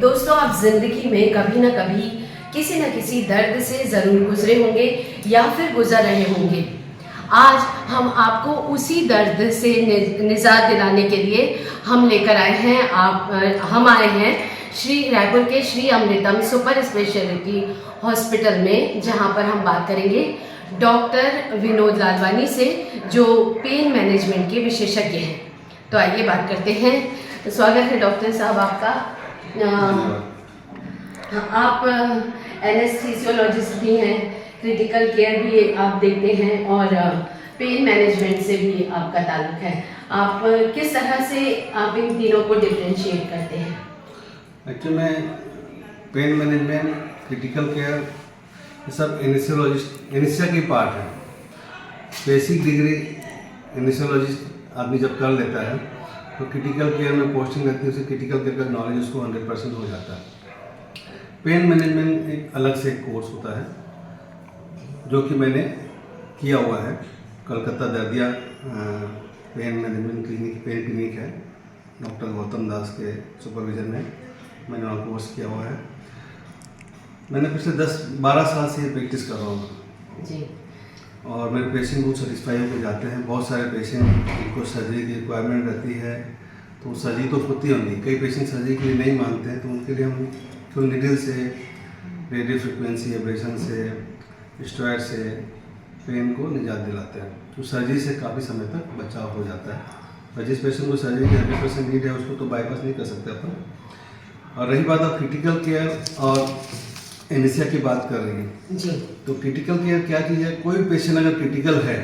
दोस्तों, आप जिंदगी में कभी ना कभी किसी न किसी दर्द से ज़रूर गुजरे होंगे या फिर गुजर रहे होंगे। आज हम आपको उसी दर्द से निजात दिलाने के लिए हम लेकर आए हैं हम आए हैं श्री रायपुर के श्री अमृतम सुपर स्पेशलिटी हॉस्पिटल में, जहां पर हम बात करेंगे डॉक्टर विनोद लालवानी से, जो पेन मैनेजमेंट के विशेषज्ञ हैं। तो आइए बात करते हैं। स्वागत है डॉक्टर साहब आपका। आप एनेस्थीसियोलॉजिस्ट भी हैं, क्रिटिकल केयर भी आप देखते हैं और पेन मैनेजमेंट से भी आपका ताल्लुक है। आप किस तरह से आप इन तीनों को डिफरेंशिएट करते हैं? एक्चुअली मैं पेन मैनेजमेंट, क्रिटिकल केयर, ये सब एनेस्थीसिया की पार्ट है। बेसिक डिग्री एनेस्थीसियोलॉजिस्ट आदमी जब कर लेता है तो क्रिटिकल केयर में पोस्टिंग लगती है, उसे क्रिटिकल केयर का नॉलेज उसको 100% हो जाता है। पेन मैनेजमेंट एक अलग से कोर्स होता है जो कि मैंने किया हुआ है। कलकत्ता दर्दिया पेन मैनेजमेंट पेन क्लिनिक है, डॉक्टर गौतम दास के सुपरविजन में मैंने वहाँ कोर्स किया हुआ है। मैंने पिछले 10-12 साल से ये प्रैक्टिस कर रहा हूँ जी। और मेरे पेशेंट बहुत सेटिस्फाई होकर जाते हैं। बहुत सारे पेशेंट जिनको सर्जरी की रिक्वायरमेंट रहती है तो सर्जरी तो होती होंगी, कई पेशेंट सर्जरी के लिए नहीं मानते हैं, तो उनके लिए हम क्यों निडल से, रेडियो फ्रिक्वेंसी एब्रेशन से, स्टेरॉयड से पेन को निजात दिलाते हैं। तो सर्जरी से काफ़ी समय तक बचाव हो जाता है। और जिस पेशेंट को सर्जरी की 100% नीड है उसको तो बाईपास नहीं कर सकते अपन। और रही बात आप क्रिटिकल केयर और एनेस्थीसिया की बात कर रही हैं जी। तो क्रिटिकल केयर क्या चीज़ है? कोई भी पेशेंट अगर क्रिटिकल है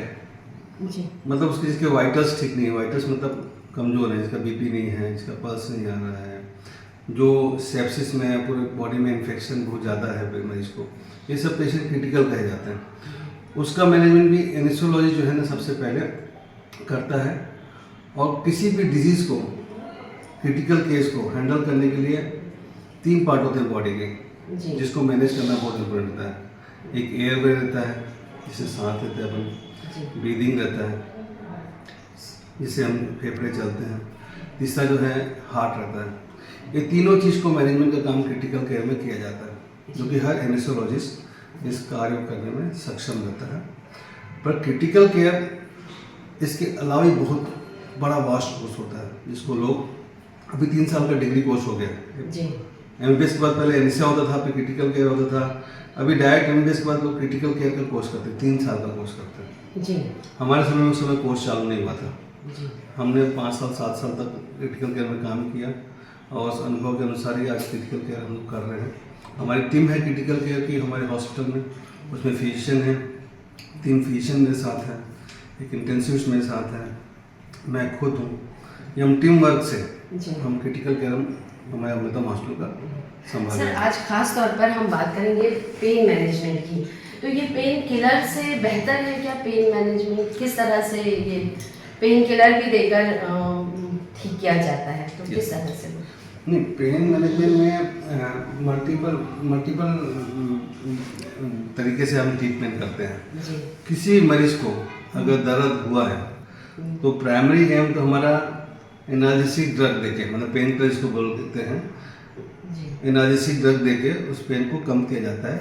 जी। मतलब उसके जिसके वाइटल्स ठीक नहीं है, वाइटल्स मतलब कमज़ोर है, जिसका बीपी नहीं है, जिसका पल्स नहीं आ रहा है, जो सेप्सिस में है, पूरे बॉडी में इन्फेक्शन बहुत ज़्यादा है मरीज को, ये सब पेशेंट क्रिटिकल कहे जाते हैं। उसका मैनेजमेंट भी एनेस्थीसियोलॉजी जो है ना सबसे पहले करता है। और किसी भी डिजीज़ को, क्रिटिकल केस को हैंडल करने के लिए 3 पार्ट होते हैं बॉडी के जिसको मैनेज करना बहुत इम्पोर्टेंट होता है। एक एयरवे रहता है जिससे सांस लेते हैं अपन, ब्रीदिंग रहता है जिससे हम फेफड़े चलते हैं, तीसरा जो है हार्ट रहता है। ये तीनों चीज़ को मैनेजमेंट का काम क्रिटिकल केयर में किया जाता है, जो कि हर एनेस्थीसियोलॉजिस्ट इस कार्य को करने में सक्षम रहता है। पर क्रिटिकल केयर इसके अलावा ही बहुत बड़ा वास्ट कोर्स होता है, जिसको लोग अभी 3 साल का डिग्री कोर्स हो गया। एमबीबीएस के बाद पहले एनेस्थीसिया होता था, फिर क्रिटिकल केयर होता था। अभी डायरेक्ट एमबीबीएस के बाद लोग क्रिटिकल केयर का कोर्स करते हैं, 3 साल का कोर्स करते हैं जी। हमारे समय में उस समय कोर्स चालू नहीं हुआ था जी। हमने 5 साल 7 साल तक क्रिटिकल केयर में काम किया और उस अनुभव के अनुसार ही आज क्रिटिकल केयर हम लोग कर रहे हैं। हमारी टीम है क्रिटिकल केयर की हमारे हॉस्पिटल में, उसमें फिजिशियन है, 3 फिजिशियन मेरे साथ हैं, एक इंटेंसिविस्ट मेरे साथ है, मैं खुद हूँ। ये हम टीम वर्क से हम क्रिटिकल केयर हमारे अमृतम हॉस्पिटल का संभाल। सर, आज खास तौर पर हम बात करेंगे पेन मैनेजमेंट की। तो ये पेन किलर से बेहतर है क्या पेन मैनेजमेंट? किस तरह से ये पेन किलर भी देकर ठीक किया जाता है, तो किस तरह से? नहीं, पेन मैनेजमेंट में मल्टीपल तरीके से हम ट्रीटमेंट करते हैं जी। किसी मरीज को अगर दर्द हुआ है तो प्राइमरी एम तो हमारा एनाल्जेसिक ड्रग देके, मतलब पेन किलर इसको बोल देते हैं, एनाल्जेसिक ड्रग देके उस पेन को कम किया जाता है।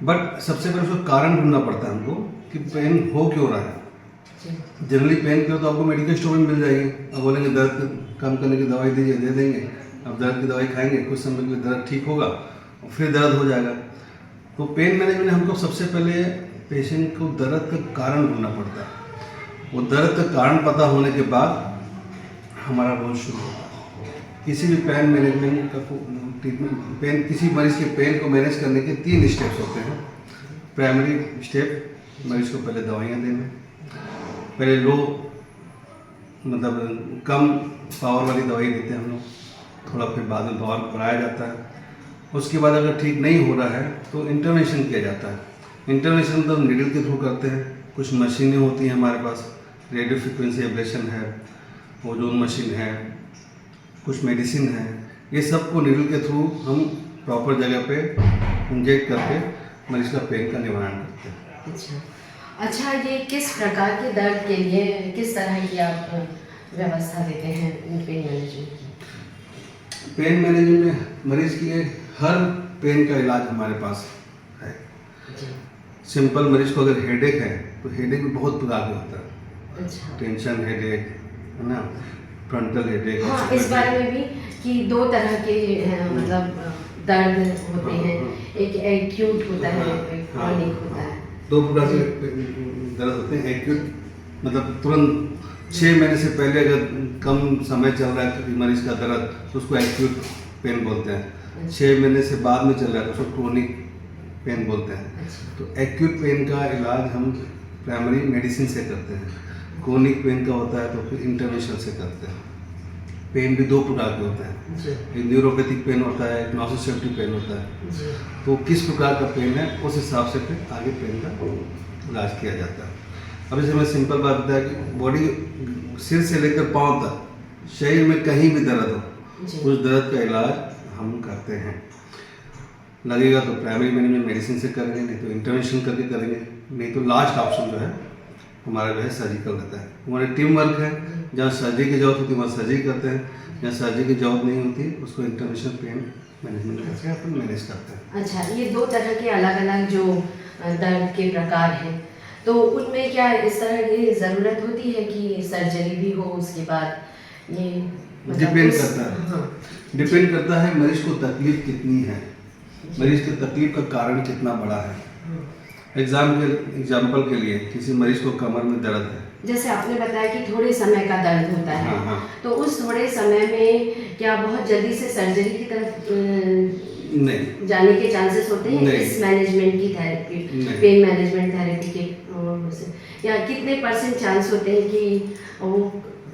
बट सबसे पहले उसका कारण ढूंढना पड़ता है हमको कि पेन हो क्यों रहा है। जनरली पेन क्यों तो आपको मेडिकल स्टोर में मिल जाएगी, अब बोलेंगे दर्द कम करने की दवाई दीजिए, दे देंगे। अब दर्द की दवाई खाएंगे, कुछ समय के लिए दर्द ठीक होगा और फिर दर्द हो जाएगा। तो पेन मैनेजमेंट हमको सबसे पहले पेशेंट को दर्द का कारण ढूंढना पड़ता है। वो दर्द का कारण पता होने के बाद हमारा रोज शुरू होता है। किसी भी पेन मैनेजमेंट का ट्रीटमेंट, किसी मरीज के पेन को मैनेज करने के 3 स्टेप्स होते हैं। प्राइमरी स्टेप, मरीज को पहले दवाइयाँ देना, पहले लो मतलब कम पावर वाली दवाई देते हैं हम लोग, थोड़ा फिर बाद में पावर बढ़ाया जाता है। उसके बाद अगर ठीक नहीं हो रहा है तो इंटरवेंशन किया जाता है। इंटरवेंशन मतलब नीडल के थ्रू करते हैं। कुछ मशीनें होती हैं हमारे पास, रेडियो फ्रिक्वेंसी एब्रेशन है, ओजोन मशीन है, कुछ मेडिसिन है, ये सब को नीडल के थ्रू हम प्रॉपर जगह पे इंजेक्ट करके मरीज का पेन का निवारण करते हैं। अच्छा, ये किस प्रकार के दर्द के लिए किस तरह की आप व्यवस्था देते हैं पेन मैनेजमेंट की? पेन मैनेजमेंट में मरीज की हर पेन का इलाज हमारे पास है। सिंपल मरीज को अगर हेडेक है तो हेडेक भी बहुत प्रकार के होता है। अच्छा। टेंशन हेडेक है ना, फ्रंटल हेडेक। हाँ, इस बारे में भी कि 2 तरह के मतलब दर्द होते हैं, एक एक्यूट होता है, एक क्रॉनिक होता है। 2 प्रकार के दर्द होते हैं। एक्यूट मतलब तुरंत 6 महीने से पहले अगर कम समय चल रहा है मरीज का दर्द तो उसको एक्यूट पेन बोलते हैं। 6 महीने से बाद में चल रहा है तो उसको क्रोनिक पेन बोलते हैं। तो एक्यूट पेन का इलाज हम प्राइमरी मेडिसिन से करते हैं। क्रोनिक पेन का होता है तो फिर इंटरवेंशन से करते हैं। पेन भी 2 प्रकार के होते हैं, एक न्यूरोपैथिक पेन होता है, एक नॉसिसेप्टिव पेन होता है। तो किस प्रकार का पेन है उस हिसाब से फिर आगे पेन का इलाज किया जाता है। अब जैसे मैं सिंपल बात बताया कि बॉडी सिर से लेकर पांव तक शरीर में कहीं भी दर्द हो, उस दर्द का इलाज हम करते हैं। लगेगा तो प्राइमरी मैनेजमेंट मेडिसिन से करेंगे, नहीं तो इंटरवेंशन करके करेंगे, नहीं तो लास्ट ऑप्शन जो है हमारा जो है सर्जिकल रहता है। हमारी टीम वर्क है, जहाँ सर्जरी की जरूरत होती है वहाँ सर्जरी करते हैं, जहाँ सर्जरी की जरूरत नहीं होती उसको इंटरवेंशन पेन मैनेजमेंट करके अपन मैनेज करते हैं। अच्छा, ये 2 तरह के अलग अलग जो दर्द के प्रकार हैं, तो उनमें क्या इस तरह की ज़रूरत होती है कि सर्जरी भी हो उसके बाद ये डिपेंड करता है। हाँ। डिपेंड करता है मरीज को तकलीफ कितनी है, मरीज की तकलीफ का कारण कितना बड़ा है। एग्जाम्पल के लिए किसी मरीज को कमर में दर्द है, जैसे आपने बताया कि थोड़े समय का दर्द होता है। हाँ। तो उस थोड़े समय में क्या बहुत जल्दी से सर्जरी की तरफ नहीं जाने के चांसेस होते हैं नहीं। इस मैनेजमेंट की थेरेपी, पेन मैनेजमेंट थेरेपी के से? या कितने % चांस होते हैं कि वो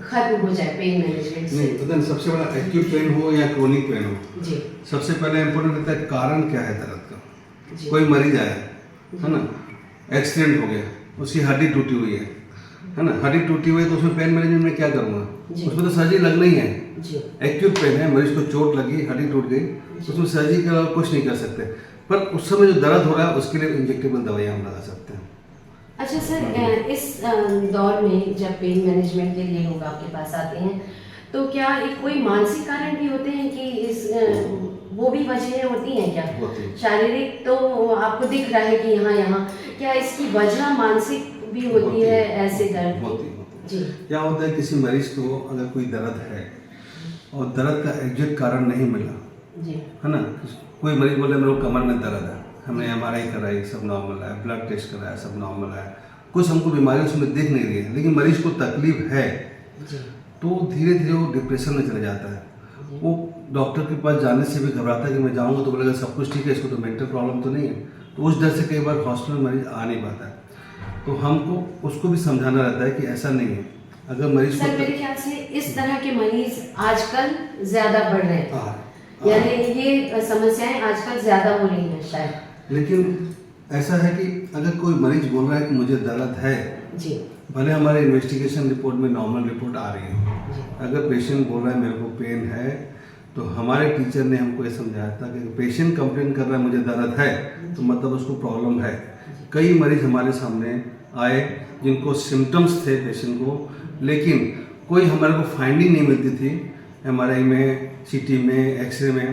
खत्म हो जाए पेन मैनेजमेंट से? नहीं, पता नहीं सबसे बड़ा एक्यूट पेन हो या क्रोनिक पेन हो, जी, सबसे पहले इम्पोर्टेंट रहता है कारण क्या है दर्द का। जी। कोई मरीज आया है ना, एक्सीडेंट हो गया, उसकी हड्डी टूटी हुई है ना, हड्डी टूटी हुई है तो उसमें पेन मैनेजमेंट में क्या करूँगा, उसमें तो सर्जरी लगना ही है। एक्यूट पेन है, मरीज को चोट लगी, हड्डी टूट गई, उसमें सर्जरी के अलावा कुछ नहीं कर सकते, पर उस समय जो दर्द हो रहा है उसके लिए इंजेक्टेबल दवाइयाँ हम लगा सकते हैं। अच्छा सर, इस दौर में जब पेन मैनेजमेंट के लिए लोग आपके पास आते हैं तो क्या एक कोई मानसिक कारण भी होते हैं कि इस वो भी वजहें होती हैं क्या? होती है। शारीरिक तो आपको दिख रहा है कि यहाँ क्या इसकी वजह मानसिक भी होती है ऐसे दर्द? होती जी। क्या होता है किसी मरीज को अगर कोई दर्द है और दर्द का एग्जैक्ट कारण नहीं मिला, जी, है ना, कोई मरीज बोले मेरे को कमर में दर्द है, हमने MRI कराई सब नॉर्मल है, ब्लड टेस्ट कराया सब नॉर्मल है, कुछ हमको बीमारी उसमें दिख नहीं रही है, लेकिन मरीज को तकलीफ है जी, तो धीरे धीरे वो डिप्रेशन में चले जाता है। वो डॉक्टर के पास जाने से भी घबराता है कि मैं जाऊँगा तो बोलेगा सब कुछ ठीक है, इसको तो मेंटल प्रॉब्लम तो नहीं है, तो उस डर से कई बार हॉस्पिटल मरीज आ नहीं पाता है। तो हमको उसको भी समझाना रहता है कि ऐसा नहीं है। अगर मरीज सर मेरे ख्याल से इस तरह के मरीज आजकल ज्यादा बढ़ रहे हैं, यानी ये समस्याएं आजकल ज्यादा हो रही हैं शायद। लेकिन ऐसा है कि अगर कोई मरीज बोल रहा है कि मुझे दर्द है, जी, भले हमारे इन्वेस्टिगेशन रिपोर्ट में नॉर्मल रिपोर्ट आ रही है, अगर पेशेंट बोल रहा है मेरे को पेन है, तो हमारे टीचर ने हमको ये समझाया था कि पेशेंट कंप्लेन कर रहा है मुझे दर्द है तो मतलब उसको प्रॉब्लम है। कई मरीज हमारे सामने आए जिनको सिम्टम्स थे पेशेंट को, लेकिन कोई हमारे को फाइंडिंग नहीं मिलती थी MRI में, CT में, एक्सरे में।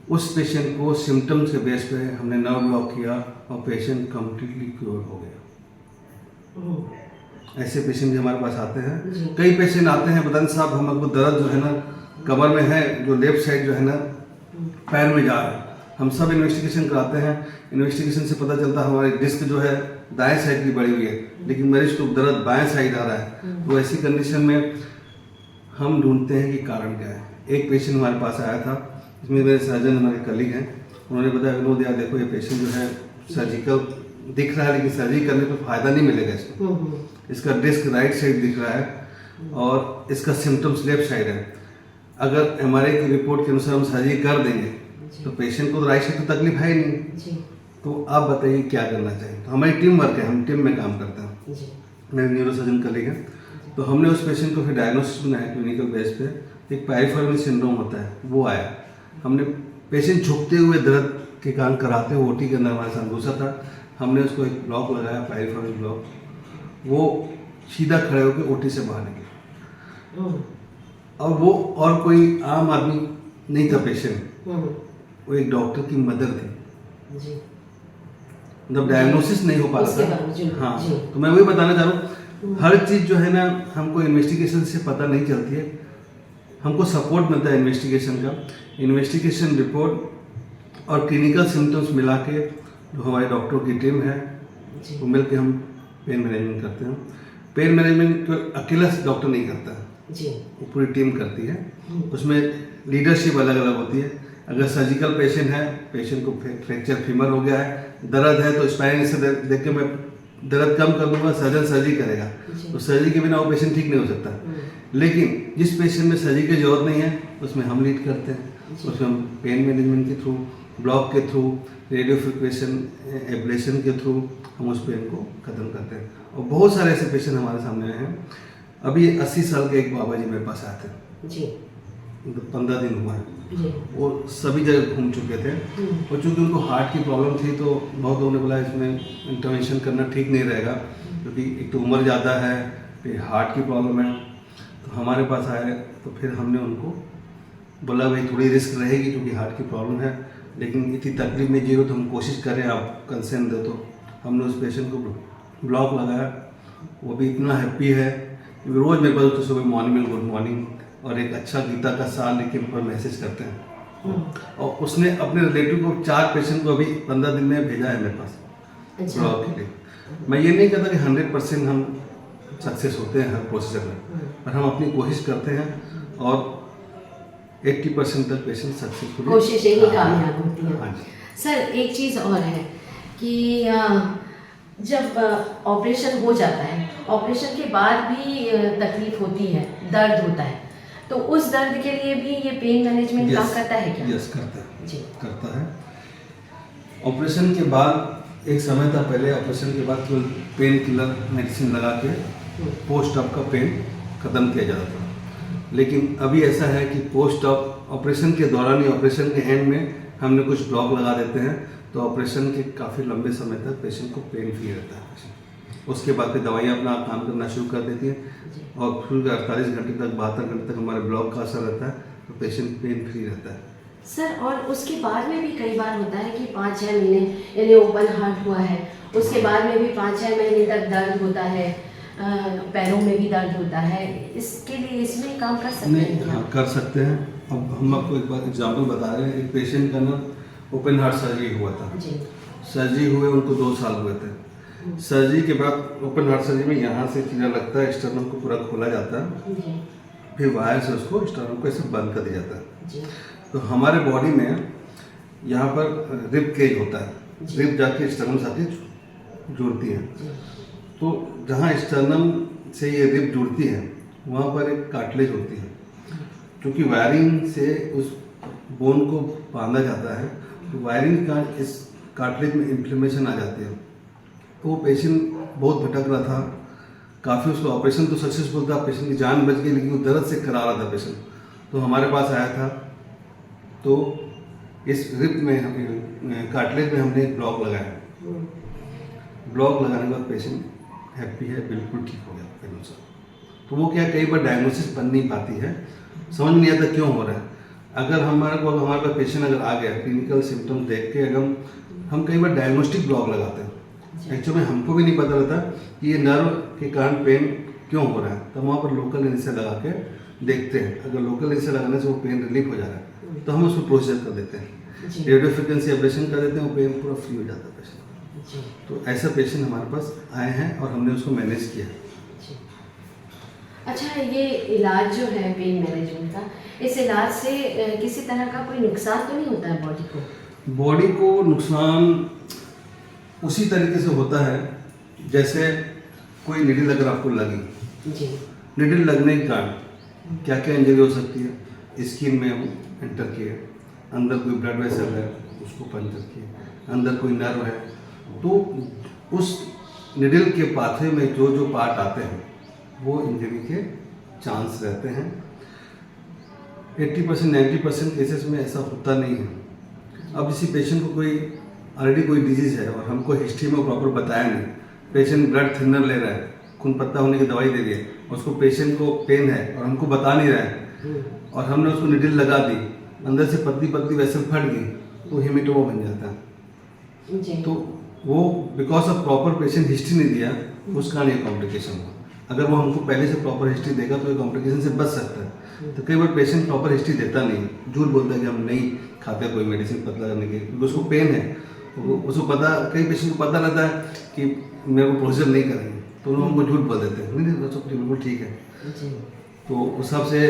उस पेशेंट को सिम्टम्स के बेस पे हमने नर्व ब्लॉक किया और पेशेंट कम्प्लीटली क्योर हो गया। ऐसे पेशेंट भी हमारे पास आते हैं। कई पेशेंट आते हैं बताते साहब हमको दर्द जो है ना कमर में है, जो लेफ्ट साइड जो है ना पैर में जा रहा है। हम सब इन्वेस्टिगेशन कराते हैं, इन्वेस्टिगेशन से पता चलता है हमारी डिस्क जो है दाएं साइड की बढ़ी हुई है, लेकिन मरीज को दर्द बाएं साइड आ रहा है। तो ऐसी कंडीशन में हम ढूंढते हैं कि कारण क्या है। एक पेशेंट हमारे पास आया था, इसमें मेरे सर्जन हमारे कलीग हैं, उन्होंने बताया विनोद यार देखो ये पेशेंट जो है सर्जिकल दिख रहा है लेकिन सर्जरी करने पर फायदा नहीं मिलेगा इसको, इसका डिस्क राइट साइड दिख रहा है और इसका सिम्टम्स लेफ्ट साइड है। अगर MRI की रिपोर्ट के अनुसार हम सर्जरी कर देंगे तो पेशेंट को तो राइट साइड तो तकलीफ है ही नहीं, तो आप बताइए क्या करना चाहिए। तो हमारी टीम वर्क है, हम टीम में काम करते हैं, मेरे न्यूरोसर्जन कलीग हैं। तो हमने उस पेशेंट को फिर डायग्नोसिस बनाया क्लिनिकल बेस पे, एक पेरिफेरल सिंड्रोम होता है वो आया। हमने पेशेंट झुकते हुए दर्द के कारण कराते हुए OT के अंदर हमारे साथ घुसा था, हमने उसको एक ब्लॉक लगाया पेरिफेरल ब्लॉक, वो सीधा खड़े होकर OT से बाहर निकले। और वो और कोई आम आदमी नहीं था पेशेंट, हम्म, वो एक डॉक्टर की मदर थी, जी मतलब डायग्नोसिस नहीं हो पा उसके रहा बावजूद, था। हाँ, जी। तो मैं वही बताना चाह रहा हूँ, हर चीज़ जो है ना हमको इन्वेस्टिगेशन से पता नहीं चलती है, हमको सपोर्ट मिलता है इन्वेस्टिगेशन का। इन्वेस्टिगेशन रिपोर्ट और क्लिनिकल सिम्टम्स मिला के जो हमारे डॉक्टरों की टीम है जी वो मिल के हम पेन मैनेजमेंट करते हैं। पेन मैनेजमेंट को अकेला डॉक्टर नहीं करता, जी वो पूरी टीम करती है। उसमें लीडरशिप अलग अलग होती है। अगर सर्जिकल पेशेंट है, पेशेंट को फ्रैक्चर फीमर हो गया है, दर्द है, तो स्पाइन से देख के मैं दर्द कम कर दूंगा, सर्जन सर्जरी करेगा, जी। तो सर्जरी के बिना वो पेशेंट ठीक नहीं हो सकता। लेकिन जिस पेशेंट में सर्जरी की जरूरत नहीं है उसमें हम लीड करते हैं, उसमें हम पेन मैनेजमेंट के थ्रू, ब्लॉक के थ्रू, रेडियो फ्रिक्वेशन एब्लेशन के थ्रू हम उस पेन को ख़त्म करते हैं। और बहुत सारे ऐसे पेशेंट हमारे सामने आए हैं। अभी 80 साल के एक बाबा जी मेरे पास आए थे, जी 15 दिन हुआ है, जी वो सभी जगह घूम चुके थे। और चूँकि उनको हार्ट की प्रॉब्लम थी तो बहुत लोगों ने बोला इसमें इंटरवेंशन करना ठीक नहीं रहेगा, क्योंकि एक तो उम्र ज़्यादा है, फिर हार्ट की प्रॉब्लम है। तो हमारे पास आए तो फिर हमने उनको बोला भाई थोड़ी रिस्क रहेगी क्योंकि हार्ट की प्रॉब्लम है, लेकिन इतनी तकलीफ में जियो तो हम कोशिश करें, आप कंसेंट दो। तो हमने उस पेशेंट को ब्लॉक लगाया, वो भी इतना हैप्पी है कि रोज़ मेरे पास तो सुबह मॉर्निंग में गुड मॉर्निंग और एक अच्छा गीता का साल लिख के ऊपर मैसेज करते हैं। और उसने अपने रिलेटिव को 4 पेशेंट को अभी 15 दिन में भेजा है मेरे पास अच्छा ब्लॉक के लिए। मैं ये नहीं कहता कि 100% हम सक्सेस होते हैं हर प्रोसीजर में, पर हम अपनी कोशिश करते हैं और 80% तक पेशेंट सक्सेसफुल कोशिशें ही कामयाब होती हैं। हाँ जी। सर एक चीज़ और है कि जब ऑपरेशन हो जाता है, ऑपरेशन के बाद भी तकलीफ होती है, दर्द होता है, तो उस दर्द के लिए भी ये पेन मैनेजमेंट काम करता है क्या? यस करता है जी करता है। ऑपरेशन के बाद एक समय था, पहले ऑपरेशन के बाद केवल पेन किलर मेडिसिन लगा के पोस्ट ऑप का पेन ख़त्म किया जाता था, लेकिन अभी ऐसा है कि पोस्ट ऑप ऑपरेशन के दौरान ही, ऑपरेशन के एंड में हमने कुछ ब्लॉक लगा देते हैं, तो ऑपरेशन के काफ़ी लंबे समय तक पेशेंट को पेन फ्री रहता है पेशेंट। उसके बाद फिर दवाइयाँ अपना काम करना शुरू कर देती हैं और फिर 48 घंटे तक, 72 घंटे तक हमारे ब्लॉक का असर रहता है, तो पेशेंट पेन फ्री रहता है। सर, और उसके बाद में भी कई बार होता है कि 5-6 महीने, यानी ओपन हार्ट हुआ है, उसके बाद में भी 5-6 महीने तक दर्द होता है, पैरों में भी दर्द होता है, इसके लिए इसमें काम कर सकते हैं नहीं, क्या? हाँ कर सकते हैं। अब हम आपको एक बार एग्जाम्पल बता रहे हैं। एक पेशेंट का ना ओपन हार्ट सर्जरी हुआ था, जी सर्जरी हुए उनको 2 साल हुए थे। सर्जरी के बाद ओपन हार्ट सर्जरी में यहाँ से चीरा लगता है, स्टर्नम को पूरा खोला जाता है, जी फिर वायर से उसको स्टर्नम को ऐसे बंद कर दिया जाता है। जी तो हमारे बॉडी में यहाँ पर रिब केज होता है, रिब जाके स्टर्नम साथ जुड़ती है। जी तो जहाँ स्टर्नम से ये रिब जुड़ती है वहाँ पर एक कार्टिलेज होती है, क्योंकि वायरिंग से उस बोन को बांधा जाता है, तो वायरिंग का इस कार्टिलेज में इन्फ्लेमेशन आ जाती है। तो वो पेशेंट बहुत भटक रहा था, काफ़ी उसका ऑपरेशन तो सक्सेसफुल था, पेशेंट की जान बच गई, लेकिन वो दर्द से करा रहा था पेशेंट। तो हमारे पास आया था, तो इस रिब में कार्टिलेज में हमने एक ब्लॉक लगाया। ब्लॉक लगाने के बाद पेशेंट हैप्पी है, बिल्कुल ठीक हो गया पेन से। तो वो क्या, कई बार डायग्नोसिस बन नहीं पाती है, समझ नहीं आता क्यों हो रहा है। अगर हमारे पास पेशेंट अगर आ गया, क्लिनिकल सिम्टम्स देख के अगर हम कई बार डायग्नोस्टिक ब्लॉक लगाते हैं, एक्चुअली हमको भी नहीं पता रहता कि ये नर्व के कारण पेन क्यों हो रहा है, तो वहाँ पर लोकल एनेस्थीसिया लगा के देखते हैं। अगर लोकल एनेस्थीसिया लगाने से वो पेन रिलीफ हो जा रहा है तो हम उसको प्रोसीजर कर देते हैं, रेडियो फ्रिक्वेंसी एब्लेशन कर देते हैं, वो पेन पूरा फ्री हो जाता है पेशेंट। तो ऐसा पेशेंट हमारे पास आए हैं और हमने उसको मैनेज किया। अच्छा, ये इलाज जो है पेन मैनेजमेंट का, इस इलाज से किसी तरह का कोई नुकसान तो नहीं होता है बॉडी को? बॉडी को नुकसान उसी तरीके से होता है जैसे कोई निडल अगर आपको लगी, जी निडल लगने के कारण क्या क्या इंजरी हो सकती है। स्किन में हम एंटर किए, अंदर कोई ब्लड वेसल है उसको पंचर किए, अंदर कोई नर्व है, तो उस निडल के पाथवे में जो जो पार्ट आते हैं वो इंजरी के चांस रहते हैं। 80% 90% केसेस में ऐसा होता नहीं है। अब किसी पेशेंट को कोई ऑलरेडी कोई डिजीज़ है और हमको हिस्ट्री में प्रॉपर बताया नहीं, पेशेंट ब्लड थिनर ले रहा है, खून पतला होने की दवाई दे रही है, उसको पेशेंट को पेन है और हमको बता नहीं रहा है, और हमने उसको निडल लगा दी अंदर से पतली पतली वेसल फट गई तो हेमेटोमा बन जाता है। जी। तो वो because of proper patient history नहीं दिया, उस कारण ये कॉम्प्लिकेशन हुआ। अगर वो हमको पहले से प्रॉपर हिस्ट्री देगा तो ये कॉम्प्लिकेशन से बच सकता है। तो कई बार पेशेंट प्रॉपर हिस्ट्री देता नहीं, झूठ बोलता है कि हम नहीं खाते कोई मेडिसिन पतला करने के, क्योंकि उसको पेन है, उसको पता, कई पेशेंट को पता रहता है कि मेरे को प्रोसीजर नहीं करेंगे, तो लोग हमको झूठ बोल देते हैं, नहीं नहीं सब बिल्कुल ठीक है। जी। तो उस हिसाब से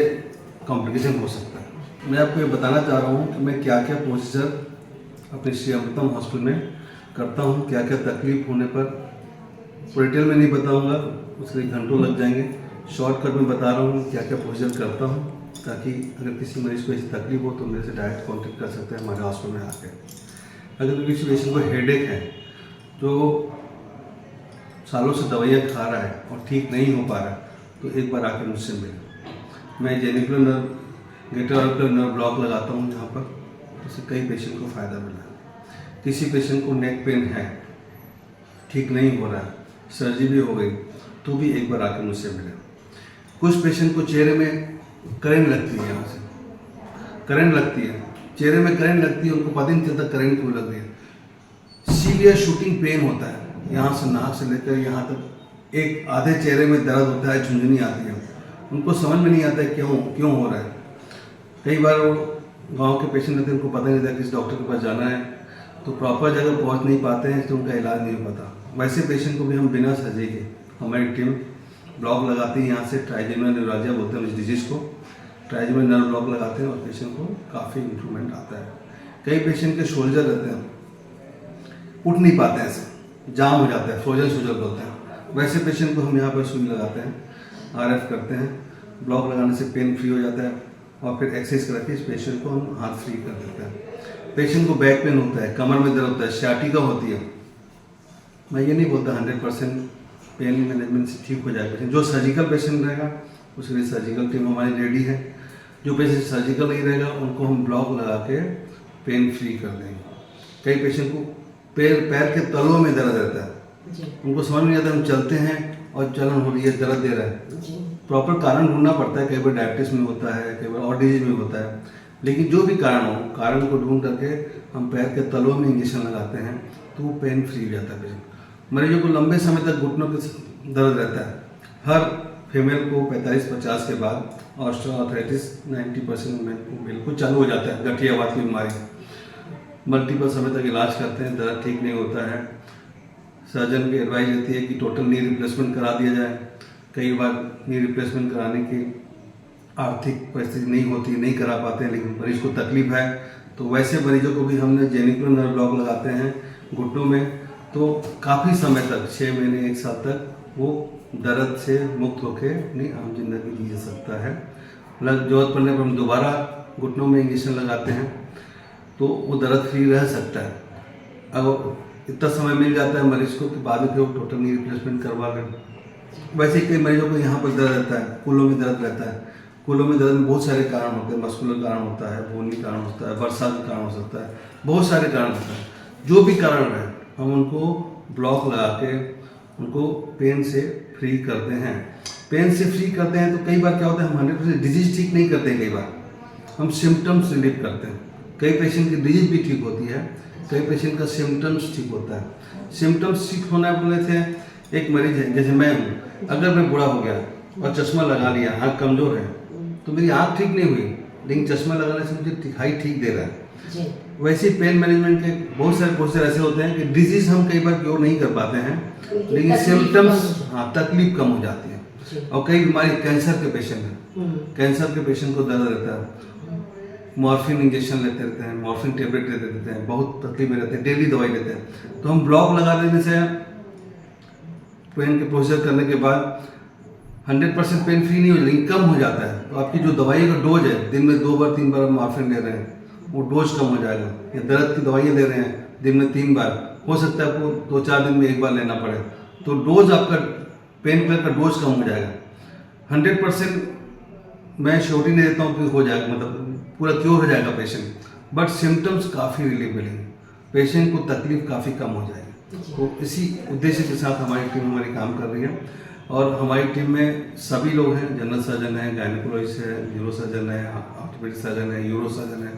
कॉम्प्लिकेशन हो सकता है। मैं आपको ये बताना चाह रहा हूँ कि मैं क्या क्या प्रोसीजर अपने श्री अमृतम हॉस्पिटल में करता हूँ, क्या क्या तकलीफ होने पर। डिटेल में नहीं बताऊँगा, उसके लिए घंटों लग जाएंगे। शॉर्टकट में बता रहा हूँ क्या क्या प्रोसीजर करता हूँ, ताकि अगर किसी मरीज को ऐसी तकलीफ हो तो मेरे से डायरेक्ट कांटेक्ट कर सकते हैं हमारे हॉस्पिटल में आके। अगर किसी पेशेंट को हेडेक है, जो सालों से दवाइयाँ खा रहा है और ठीक नहीं हो पा रहा है, तो एक बार आकर मुझसे मिले। मैं जेनिकुलर नर्व गेटोअर्कुलर नर्व ब्लॉक लगाता हूँ यहाँ पर, इससे कई पेशेंट को फ़ायदा मिला है। किसी पेशेंट को नेक पेन है, ठीक नहीं हो रहा है, सर्जरी भी हो गई, तो भी एक बार आकर मुझसे मिले। कुछ पेशेंट को चेहरे में करंट लगती है, यहाँ से करंट लगती है, चेहरे में करंट लगती है, उनको पता नहीं चलता करंट क्यों लग रही है। सीवियर शूटिंग पेन होता है, यहाँ से नाक से लेकर यहाँ तक एक आधे चेहरे में दर्द होता है, झुंझुनी आती है, उनको समझ में नहीं आता है क्यों हो रहा है। कई बार वो गांव के पेशेंट रहते हैं, उनको पता नहीं रहता किस डॉक्टर के पास जाना है, तो प्रॉपर जगह पहुंच नहीं पाते हैं, तो उनका इलाज नहीं हो पाता। वैसे पेशेंट को भी हम बिना सर्जरी के, हमारी टीम ब्लॉक लगाती है, यहाँ से ट्राइजेमिनल न्यूरालजिया बोलते हैं इस डिजीज़ को, ट्राइजेमिनल नर्व ब्लॉक लगाते हैं और पेशेंट को काफ़ी इम्प्रूवमेंट आता है। कई पेशेंट के शोल्डर रहते हैं, उठ नहीं पाते हैं, ऐसे जाम हो जाता है, फ्रोजन बोलते हैं, वैसे पेशेंट को हम यहाँ पर सुई लगाते हैं, RF करते हैं, ब्लॉक लगाने से पेन फ्री हो जाता है और फिर एक्सरसाइज करके इस पेशेंट को हम हाथ फ्री कर देते हैं। पेशेंट को बैक पेन होता है, कमर में दर्द होता है, sciatica होती है, मैं ये नहीं बोलता 100% पेन मैनेजमेंट से ठीक हो जाएगा पेशेंट। जो सर्जिकल पेशेंट रहेगा उसके लिए सर्जिकल टीम हमारी रेडी है। जो पेशेंट सर्जिकल नहीं रहेगा उनको हम ब्लॉक लगा के पेन फ्री कर देंगे। कई पेशेंट को पैर के तलुओं में दर्द रहता है, जी। उनको समझ नहीं आता, हम चलते हैं और जलन हो रही है, दर्द दे रहा है, जी। प्रॉपर कारण ढूंढना पड़ता है। कई बार डायबिटीज में होता है, कई बार और डिजीज में होता है, लेकिन जो भी कारण हो, कारण को ढूंढ करके हम पैर के तलुओं में इंजेक्शन लगाते हैं तो वो पेन फ्री हो जाता है पेशेंट। मरीजों को लंबे समय तक घुटनों के दर्द रहता है। हर फीमेल को 45-50 के बाद ऑस्टियोआर्थराइटिस 90% में बिल्कुल चालू हो जाता है, गठियावात की बीमारी। मल्टीपल समय तक इलाज करते हैं, दर्द ठीक नहीं होता है। सर्जन की एडवाइस रहती है कि टोटल नी रिप्लेसमेंट करा दिया जाए। कई बार नी रिप्लेसमेंट कराने की आर्थिक परिस्थिति नहीं होती, नहीं करा पाते हैं, लेकिन मरीज को तकलीफ है, तो वैसे मरीजों को भी हमने जेनिकुलर नर्व ब्लॉक लगाते हैं घुटनों में, तो काफ़ी समय तक 6 महीने 1 साल तक वो दर्द से मुक्त होकर अपनी आम जिंदगी जी सकता है। जरूरत पड़ने पर हम दोबारा घुटनों में इंजेक्शन लगाते हैं तो वो दर्द फ्री रह सकता है। अब इतना समय मिल जाता है मरीज को कि बाद में फिर वो टोटल नी रिप्लेसमेंट करवा लें। वैसे कई मरीजों को यहाँ पर दर्द रहता है, कूल्हों में दर्द रहता है। कूल्हों में दर्द में बहुत सारे कारण होते हैं, मस्कुलर कारण होता है, बोनी कारण होता है, वर्षा का कारण हो सकता है, बहुत सारे कारण होते हैं। जो भी कारण है हम उनको ब्लॉक लगा के उनको पेन से फ्री करते हैं। पेन से फ्री करते हैं तो कई बार क्या होता है, हम 100% डिजीज ठीक नहीं करते, कई बार हम सिम्टम्स रिलीव करते हैं। कई पेशेंट की डिजीज भी ठीक होती है, कई पेशेंट का सिम्टम्स ठीक होता है। सिम्टम्स ठीक होना बोले थे, एक मरीज है जैसे मैं हूँ, अगर मैं बूढ़ा हो गया और चश्मा लगा लिया, आँख कमज़ोर है, तो मेरी आँख ठीक नहीं हुई, लेकिन चश्मा लगाने से मुझे दिखाई ठीक दे रहा है। वैसे ही पेन मैनेजमेंट के बहुत सारे प्रोसेस ऐसे होते हैं कि डिजीज हम कई बार क्योर नहीं कर पाते हैं, लेकिन सिम्टम्स, तकलीफ कम हो जाती है। और कई बीमारी, कैंसर के पेशेंट हैं, कैंसर के पेशेंट को दर्द रहता है, मॉर्फिन इंजेक्शन लेते रहते हैं, मॉर्फिन टेबलेट लेते रहते हैं, बहुत तकलीफ में रहते हैं, डेली दवाई लेते हैं। तो हम ब्लॉक लगा देने से पेन के प्रोसेस करने के बाद 100% पेन फ्री नहीं हो, लेकिन कम हो जाता है। तो आपकी जो दवाई का डोज है, दिन में 2 बार 3 बार आप मॉर्फिन ले रहे हैं, वो डोज कम हो जाएगा। या दर्द की दवाइयाँ ले रहे हैं दिन में 3 बार, हो सकता है आपको 2-4 दिन में 1 बार लेना पड़े, तो डोज आपका पेन किलर का डोज कम हो जाएगा। 100% मैं श्योरिटी नहीं देता हूँ कि हो जाएगा, मतलब पूरा क्योर हो जाएगा पेशेंट, बट सिम्टम्स काफ़ी रिलीफ मिलेंगे, पेशेंट को तकलीफ काफ़ी कम हो जाएगी। तो इसी उद्देश्य के साथ हमारी टीम काम कर रही है। और हमारी टीम में सभी लोग हैं, जनरल सर्जन है, गायनेकोलॉजिस्ट है, न्यूरो सर्जन है, ऑर्थोपेडिक सर्जन है, यूरो सर्जन है,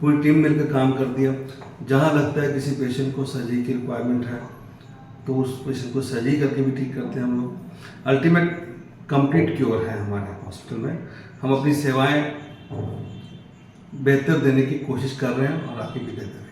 पूरी टीम मिलकर काम करती है। जहाँ लगता है किसी पेशेंट को सर्जरी की रिक्वायरमेंट है तो उस पेशेंट को सर्जरी करके भी ठीक करते हैं हम लोग। अल्टीमेट कंप्लीट क्योर है हमारे हॉस्पिटल में। हम अपनी सेवाएं बेहतर देने की कोशिश कर रहे हैं और आगे भी देते रहेंगे।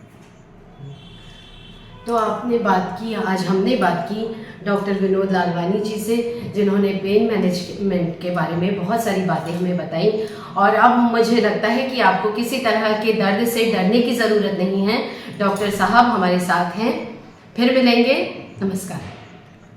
तो आपने बात की, आज हमने बात की डॉक्टर विनोद लालवानी जी से, जिन्होंने पेन मैनेजमेंट के बारे में बहुत सारी बातें हमें बताई। और अब मुझे लगता है कि आपको किसी तरह के दर्द से डरने की ज़रूरत नहीं है। डॉक्टर साहब हमारे साथ हैं। फिर मिलेंगे। नमस्कार।